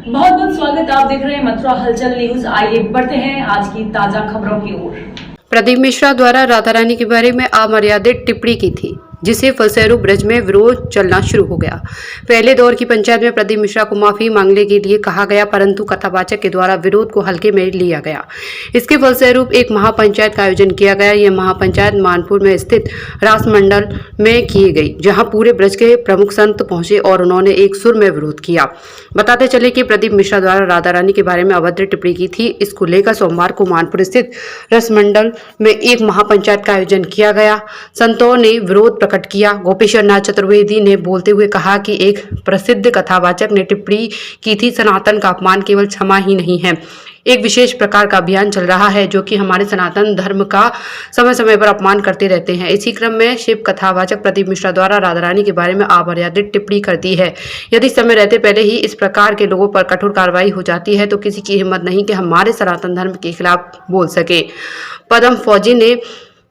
बहुत बहुत स्वागत। आप देख रहे हैं मथुरा हलचल न्यूज। आइए बढ़ते हैं आज की ताजा खबरों की ओर। प्रदीप मिश्रा द्वारा राधा रानी के बारे में अमर्यादित टिप्पणी की थी, जिसे फलस्वरूप ब्रज में विरोध चलना शुरू हो गया। पहले दौर की पंचायत में प्रदीप मिश्रा को माफी मांगने के लिए कहा गया, परंतु कथावाचक के द्वारा विरोध को हल्के में लिया गया। इसके फलस्वरूप एक महापंचायत का आयोजन किया गया। यह महापंचायत मानपुर में स्थित रासमंडल में की गई, जहां पूरे ब्रज के प्रमुख संत पहुंचे और उन्होंने एक सुर में विरोध किया। बताते चले कि प्रदीप मिश्रा द्वारा राधा रानी के बारे में अभद्र टिप्पणी की थी। इसको लेकर सोमवार को मानपुर स्थित रसमंडल में एक महापंचायत का आयोजन किया गया। संतों ने विरोध प्रकट किया। गोपेश्वर नाथ चतुर्वेदी ने बोलते हुए कहा कि एक प्रसिद्ध कथावाचक ने टिप्पणी की थी, सनातन का अपमान केवल क्षमा ही नहीं है, एक विशेष प्रकार का अभियान चल रहा है जो कि हमारे सनातन धर्म का समय समय पर अपमान करते रहते हैं। इसी क्रम में शिव कथावाचक प्रदीप मिश्रा द्वारा राधा रानी के बारे में अमर्यादित टिप्पणी कर दी है। यदि समय रहते पहले ही इस प्रकार के लोगों पर कठोर कार्रवाई हो जाती है तो किसी की हिम्मत नहीं कि हमारे सनातन धर्म के खिलाफ बोल सके। पदम फौजी ने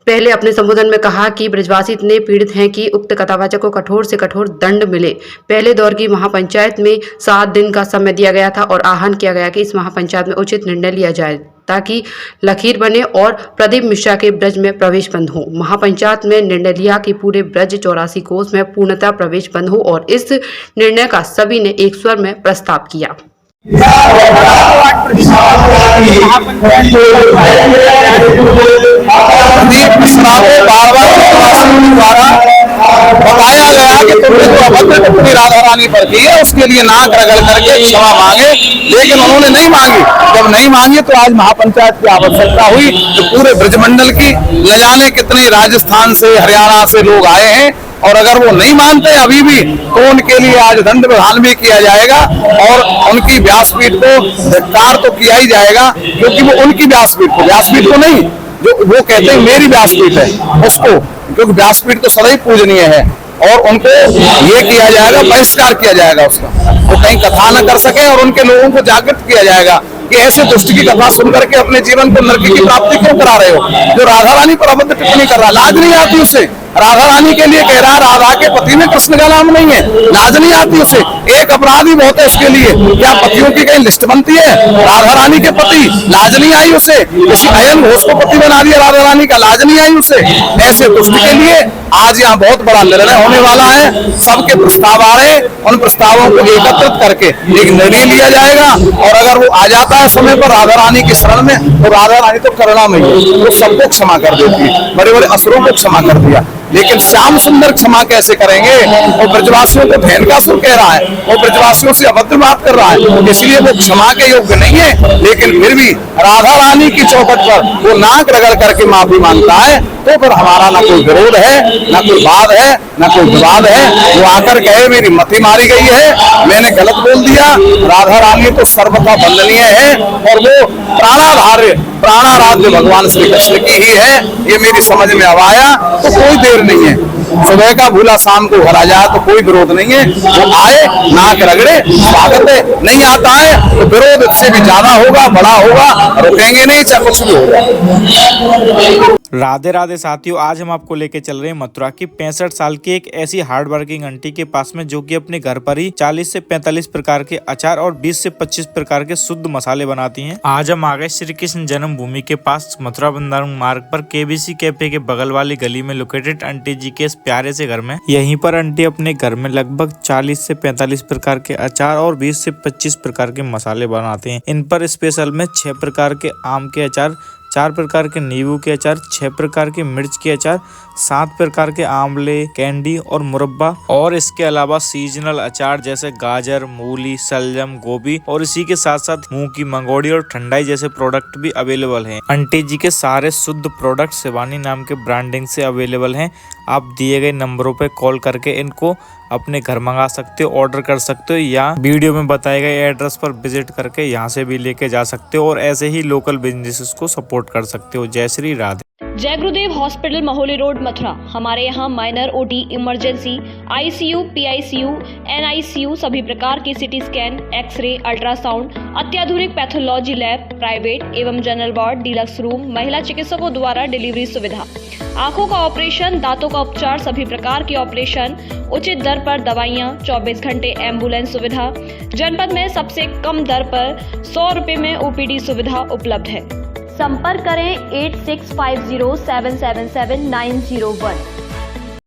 पहले अपने संबोधन में कहा कि ब्रजवासी इतने पीड़ित हैं कि उक्त कथावाचक को कठोर से कठोर दंड मिले। पहले दौर की महापंचायत में 7 दिन का समय दिया गया था और आह्वान किया गया कि इस महापंचायत में उचित निर्णय लिया जाए ताकि लकीर बने और प्रदीप मिश्रा के ब्रज में प्रवेश बंद हो। महापंचायत में निर्णय लिया कि पूरे ब्रज 84 कोस में पूर्णतः प्रवेश बंद हो और इस निर्णय का सभी ने एक स्वर में प्रस्ताव किया। प्रदीप मिश्रा को बार-बार द्वारा बताया गया कि तुमने जो अभद्र टिप्पणी राधा रानी पर की है उसके लिए नाक रगड़ करके क्षमा मांगे, लेकिन उन्होंने नहीं मांगी। जब नहीं मांगी तो आज महापंचायत की आवश्यकता हुई। तो पूरे ब्रजमंडल की न जाने कितने राजस्थान से हरियाणा से लोग आए हैं और अगर वो नहीं मानते अभी भी तो उनके लिए आज दंड विधान भी किया जाएगा और उनकी व्यासपीठ को धिक्कार तो किया ही जाएगा, क्योंकि वो उनकी व्यासपीठ को नहीं, जो वो कहते हैं मेरी व्यासपीठ है उसको, क्योंकि व्यासपीठ तो सदैव पूजनीय है और उनको ये किया जाएगा, बहिष्कार किया जाएगा उसका, वो कहीं कथा न कर सके और उनके लोगों को जागृत किया जाएगा कि ऐसे दुष्ट की कथा सुन करके अपने जीवन को नरक की प्राप्ति क्यों करा रहे हो। जो राधा रानी पर अभद्र टिप्पणी कर रहा, लाज नहीं आती उसे। राधा रानी के लिए कह रहा, राधा के पति में कृष्ण का नाम नहीं है, लाज नहीं आती उसे। एक अपराधी बहुत है उसके लिए, क्या पतियों की कहीं लिस्ट बनती है? राधा रानी के पति, लाज नहीं आई उसे। किसी अयन घोष को पति बना दिया राधा रानी का, लाज नहीं आई उसे। ऐसे दुष्ट के लिए आज यहाँ बहुत बड़ा निर्णय होने वाला है। सबके प्रस्ताव आ रहे, उन प्रस्तावों को एकत्रित करके एक निर्णय लिया जाएगा और अगर वो आ जाता है समय पर राधा रानी की शरण में तो राधा रानी तो करुणामयी है, वो सबको क्षमा कर देती है। बड़े बड़े असुरों को क्षमा कर दिया, लेकिन श्याम सुंदर क्षमा कैसे करेंगे? वो ब्रजवासियों को धेनकासुर कह रहा है, वो ब्रजवासियों से अभद्र बात कर रहा है, इसलिए वो क्षमा के योग्य नहीं है। लेकिन फिर भी राधा रानी की चौखट पर वो नाक रगड़ करके माफी मांगता है तो फिर हमारा ना कोई विरोध है, ना कोई वाद है, ना कोई विवाद है। वो आकर कहे मेरी मति मारी गई है, मैंने गलत बोल दिया। राधा रानी तो सर्वथा वंदनीय है और वो प्राणाराध्य भगवान श्री कृष्ण की ही है। ये मेरी समझ में अब आया तो कोई देर नहीं है। सुबह का भूला शाम को घर आ जाए तो कोई विरोध नहीं है। वो आए, नाक रगड़े, स्वागत है। नहीं आता है तो विरोध इससे भी ज्यादा होगा, बड़ा होगा, रुकेंगे नहीं, चाहे कुछ भी होगा। राधे राधे साथियों, आज हम आपको लेके चल रहे हैं मथुरा की 65 साल की एक ऐसी हार्ड वर्किंग आंटी के पास में, जो कि अपने घर पर ही 40 से 45 प्रकार के अचार और 20 से 25 प्रकार के शुद्ध मसाले बनाती हैं। आज हम आ गए श्री कृष्ण जन्मभूमि के पास मथुरा वृंदावन मार्ग पर केबीसी कैफे के बगल वाली गली में लोकेटेड आंटी जी के इस प्यारे से घर में। यहीं पर आंटी अपने घर में लगभग 40 से 45 प्रकार के अचार और 20 से 25 प्रकार के मसाले बनाते हैं। इन पर स्पेशल में 6 प्रकार के आम के अचार, 4 प्रकार के नींबू के अचार, 6 प्रकार के मिर्च के अचार, 7 प्रकार के आंवले, कैंडी और मुरब्बा, और इसके अलावा सीजनल अचार जैसे गाजर, मूली, सलजम, गोभी, और इसी के साथ साथ मूंग की मंगोड़ी और ठंडाई जैसे प्रोडक्ट भी अवेलेबल हैं। आंटी जी के सारे शुद्ध प्रोडक्ट शिवानी नाम के ब्रांडिंग से अवेलेबल हैं। आप दिए गए नंबरों पे कॉल करके इनको अपने घर मंगा सकते हो, ऑर्डर कर सकते हो, या वीडियो में बताए गए एड्रेस पर विजिट करके यहाँ से भी लेके जा सकते हो और ऐसे ही लोकल बिजनेसेस को सपोर्ट कर सकते हो। जय श्री राधे। जय गुरुदेव हॉस्पिटल महोली रोड मथुरा। हमारे यहाँ minor OT, emergency, ICU, PICU, NICU, सभी प्रकार के सीटी स्कैन, एक्सरे, अल्ट्रासाउंड, अत्याधुनिक पैथोलॉजी लैब, प्राइवेट एवं जनरल वार्ड, डीलक्स रूम, महिला चिकित्सकों द्वारा डिलीवरी सुविधा, आंखों का ऑपरेशन, दांतों का उपचार, सभी प्रकार के ऑपरेशन, उचित दर पर दवाइयाँ, 24 घंटे एम्बुलेंस सुविधा, जनपद में सबसे कम दर पर 100 रुपये में ओपीडी सुविधा उपलब्ध है। संपर्क करें 8650777901।